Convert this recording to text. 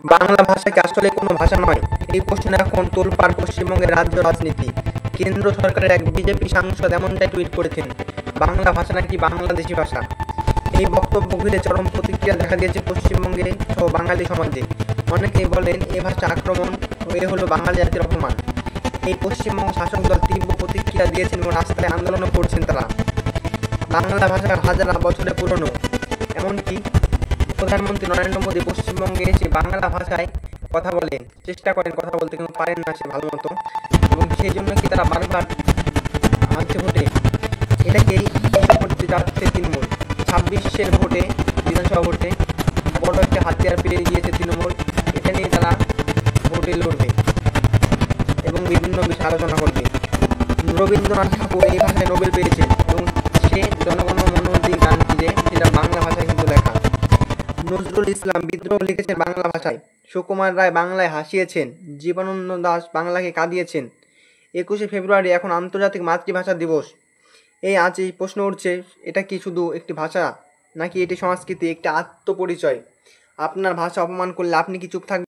বাংলা ভাষা কি আসলে কোনো ভাষা নয়? এই প্রশ্নে এখন তোলপাড় পশ্চিমবঙ্গের রাজ্য রাজনীতি। কেন্দ্র সরকারের এক বিজেপি সাংসদ এমনটাই টুইট করেছেন, বাংলা ভাষা নাকি বাংলাদেশি ভাষা। এই বক্তব্য ঘিরে চরম প্রতিক্রিয়া দেখা দিয়েছে পশ্চিমবঙ্গে সহ বাঙালি সমাজে। অনেকেই বলেন এ ভাষা আক্রমণ ও এ হলো বাঙালি জাতির অপমান। এই পশ্চিমবঙ্গ শাসক দল তীব্র প্রতিক্রিয়া দিয়েছেন এবং রাস্তায় আন্দোলনও করছেন তারা। বাংলা ভাষা হাজার বছরের পুরনো। এমনকি প্রধানমন্ত্রী নরেন্দ্র মোদী পশ্চিমবঙ্গে এসে বাংলা ভাষায় কথা বলেন, চেষ্টা করেন কথা বলতে, কিন্তু পারেন না সে ভালো মতো, এবং সেই জন্য কি তারা বারবার আনছে ভোটে। এটাকেই করতে যাচ্ছে তৃণমূল। 26-এর ভোটে, বিধানসভা ভোটে বড় একটা হাতিয়ার পেরিয়ে গিয়েছে তৃণমূল। এটা নিয়ে তারা ভোটে লড়বে এবং বিভিন্ন বিষয়ে আলোচনা করবে। রবীন্দ্রনাথ ঠাকুর এই ভাষায় নোবেল পেয়েছেন এবং সে জনগণ মন অধিকার গান যে সেটা বাংলা ভাষায় কিন্তু লেখা। নজরুল ইসলাম বিদ্রোহ লিখেছেন বাংলা ভাষায়। সুকুমার রায় বাংলায় হাসিয়েছেন। জীবনানন্দ দাশ বাংলাকে কাঁদিয়েছেন। 21শে ফেব্রুয়ারি এখন আন্তর্জাতিক মাতৃভাষা দিবস। এই প্রশ্ন উঠছে, এটা কি শুধু একটি ভাষা, নাকি এটি সংস্কৃতি, একটি আত্মপরিচয়? আপনার ভাষা অপমান করলে আপনি কি চুপ থাকবেন?